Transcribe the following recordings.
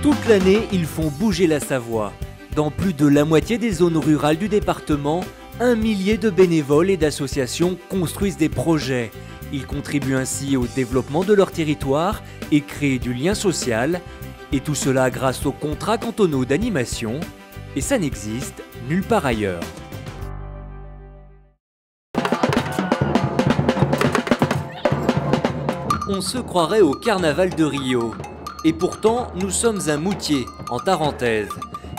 Toute l'année, ils font bouger la Savoie. Dans plus de la moitié des zones rurales du département, 1 millier de bénévoles et d'associations construisent des projets. Ils contribuent ainsi au développement de leur territoire et créent du lien social. Et tout cela grâce aux contrats cantonaux d'animation. Et ça n'existe nulle part ailleurs. On se croirait au carnaval de Rio. Et pourtant, nous sommes à Moutier, en Tarentaise.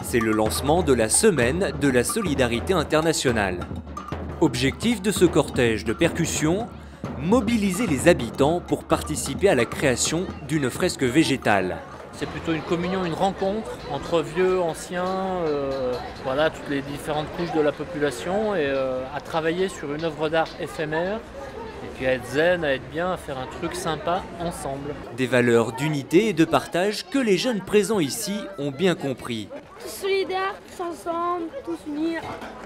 C'est le lancement de la Semaine de la Solidarité Internationale. Objectif de ce cortège de percussion, mobiliser les habitants pour participer à la création d'une fresque végétale. C'est plutôt une communion, une rencontre entre vieux, anciens, voilà, toutes les différentes couches de la population et à travailler sur une œuvre d'art éphémère. Et puis à être zen, à être bien, à faire un truc sympa ensemble. Des valeurs d'unité et de partage que les jeunes présents ici ont bien compris. Tous solidaires, tous ensemble, tous unis.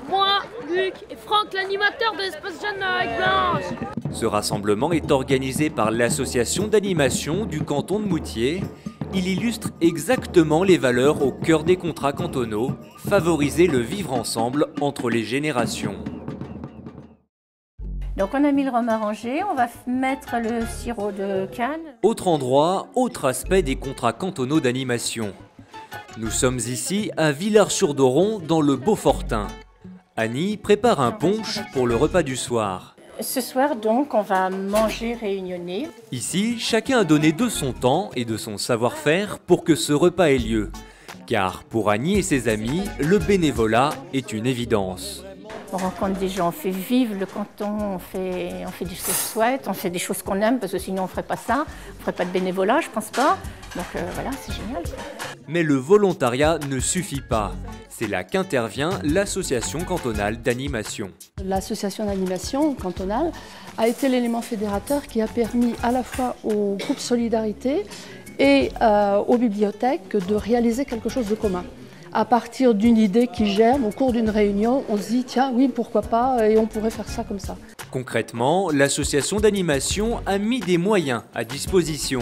Moi, Luc et Franck, l'animateur de l'Espace Jeune avec Blanche. Ce rassemblement est organisé par l'association d'animation du canton de Moutier. Il illustre exactement les valeurs au cœur des contrats cantonaux, favoriser le vivre ensemble entre les générations. Donc on a mis le rhum arrangé, on va mettre le sirop de canne. Autre endroit, autre aspect des contrats cantonaux d'animation. Nous sommes ici à Villars-sur-Doron dans le Beaufortin. Annie prépare un punch pour le repas du soir. Ce soir donc on va manger réunionnais. Ici, chacun a donné de son temps et de son savoir-faire pour que ce repas ait lieu. Car pour Annie et ses amis, le bénévolat est une évidence. On rencontre des gens, on fait vivre le canton, on fait des choses chouettes, on fait des choses qu'on aime parce que sinon on ne ferait pas ça, on ne ferait pas de bénévolat, je pense pas. Donc voilà, c'est génial, quoi. Mais le volontariat ne suffit pas. C'est là qu'intervient l'association cantonale d'animation. L'association d'animation cantonale a été l'élément fédérateur qui a permis à la fois au groupe Solidarité et aux bibliothèques de réaliser quelque chose de commun. À partir d'une idée qui germe, au cours d'une réunion, on se dit tiens oui pourquoi pas et on pourrait faire ça comme ça. Concrètement, l'association d'animation a mis des moyens à disposition.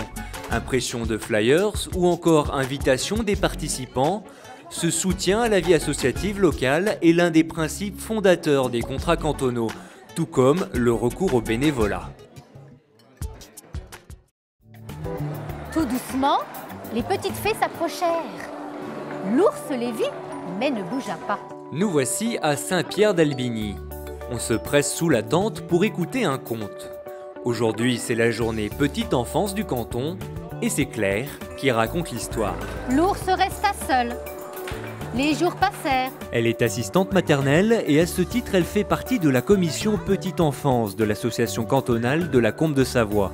Impression de flyers ou encore invitation des participants. Ce soutien à la vie associative locale est l'un des principes fondateurs des contrats cantonaux, tout comme le recours au bénévolat. Tout doucement, les petites fées s'approchèrent. L'ours les vit, mais ne bougea pas. Nous voici à Saint-Pierre-d'Albigny. On se presse sous la tente pour écouter un conte. Aujourd'hui, c'est la journée petite enfance du canton et c'est Claire qui raconte l'histoire. L'ours resta seul. Les jours passèrent. Elle est assistante maternelle et à ce titre, elle fait partie de la commission petite enfance de l'association cantonale de la Combe de Savoie.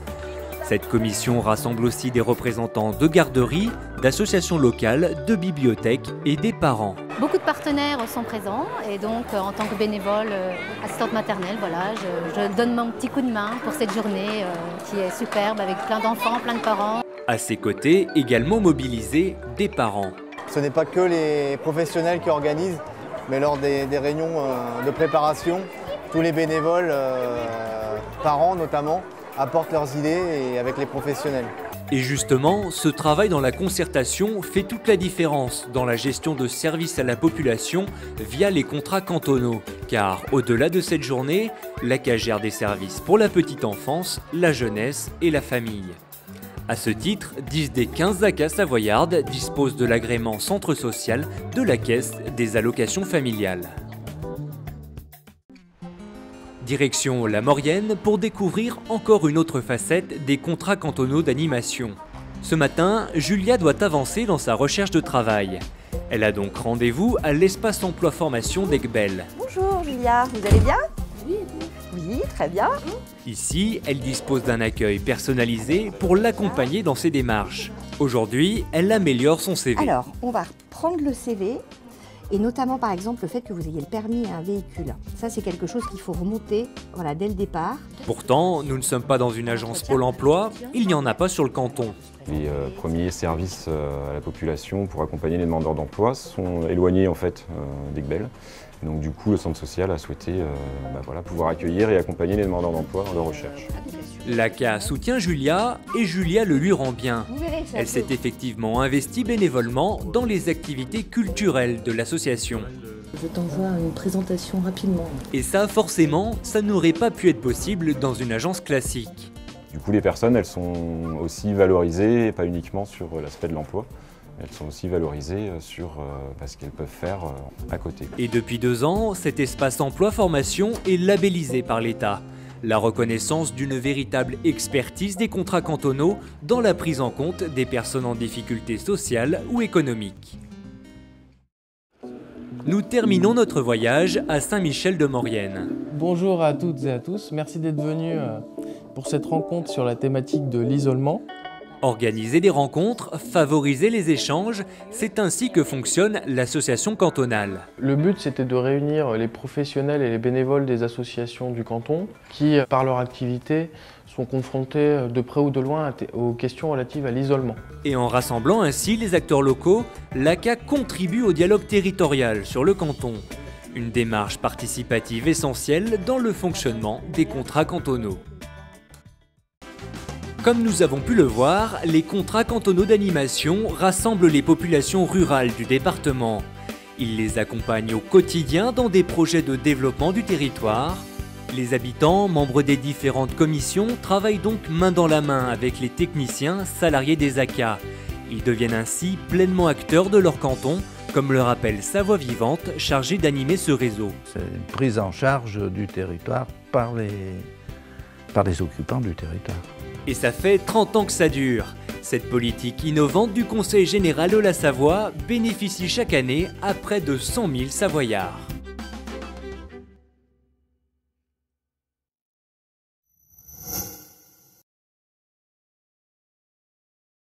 Cette commission rassemble aussi des représentants de garderies, d'associations locales, de bibliothèques et des parents. Beaucoup de partenaires sont présents et donc en tant que bénévole, assistante maternelle, voilà, je donne mon petit coup de main pour cette journée qui est superbe avec plein d'enfants, plein de parents. À ses côtés, également mobilisés des parents. Ce n'est pas que les professionnels qui organisent, mais lors des réunions de préparation, tous les bénévoles, parents notamment, apportent leurs idées et avec les professionnels. Et justement, ce travail dans la concertation fait toute la différence dans la gestion de services à la population via les contrats cantonaux. Car au-delà de cette journée, l'ACA gère des services pour la petite enfance, la jeunesse et la famille. À ce titre, 10 des 15 ACA savoyardes disposent de l'agrément centre social de la Caisse des allocations familiales. Direction la Maurienne pour découvrir encore une autre facette des contrats cantonaux d'animation. Ce matin, Julia doit avancer dans sa recherche de travail. Elle a donc rendez-vous à l'espace emploi formation d'Aiguebelle. Bonjour Julia, vous allez bien? Oui, très bien. Ici, elle dispose d'un accueil personnalisé pour l'accompagner dans ses démarches. Aujourd'hui, elle améliore son CV. Alors, on va prendre le CV. Et notamment, par exemple, le fait que vous ayez le permis à un véhicule. Ça, c'est quelque chose qu'il faut remonter dès le départ. Pourtant, nous ne sommes pas dans une agence Pôle emploi, il n'y en a pas sur le canton. Les premiers services à la population pour accompagner les demandeurs d'emploi sont éloignés en fait d'Aiguebelle. Donc du coup, le centre social a souhaité pouvoir accueillir et accompagner les demandeurs d'emploi dans leur recherche. L'ACA soutient Julia et Julia le lui rend bien. Elle s'est effectivement investie bénévolement dans les activités culturelles de l'association. Je t'envoie une présentation rapidement. Et ça, forcément, ça n'aurait pas pu être possible dans une agence classique. Du coup, les personnes, elles sont aussi valorisées, pas uniquement sur l'aspect de l'emploi. Elles sont aussi valorisées sur ce qu'elles peuvent faire à côté. Et depuis 2 ans, cet espace emploi-formation est labellisé par l'État. La reconnaissance d'une véritable expertise des contrats cantonaux dans la prise en compte des personnes en difficulté sociale ou économique. Nous terminons notre voyage à Saint-Michel-de-Maurienne. Bonjour à toutes et à tous, merci d'être venus pour cette rencontre sur la thématique de l'isolement. Organiser des rencontres, favoriser les échanges, c'est ainsi que fonctionne l'association cantonale. Le but, c'était de réunir les professionnels et les bénévoles des associations du canton qui, par leur activité, sont confrontés de près ou de loin aux questions relatives à l'isolement. Et en rassemblant ainsi les acteurs locaux, l'ACA contribue au dialogue territorial sur le canton. Une démarche participative essentielle dans le fonctionnement des contrats cantonaux. Comme nous avons pu le voir, les contrats cantonaux d'animation rassemblent les populations rurales du département. Ils les accompagnent au quotidien dans des projets de développement du territoire. Les habitants, membres des différentes commissions, travaillent donc main dans la main avec les techniciens salariés des ACA. Ils deviennent ainsi pleinement acteurs de leur canton, comme le rappelle Sa Voix Vivante, chargée d'animer ce réseau. C'est une prise en charge du territoire par les occupants du territoire. Et ça fait 30 ans que ça dure. Cette politique innovante du Conseil général de la Savoie bénéficie chaque année à près de 100 000 Savoyards.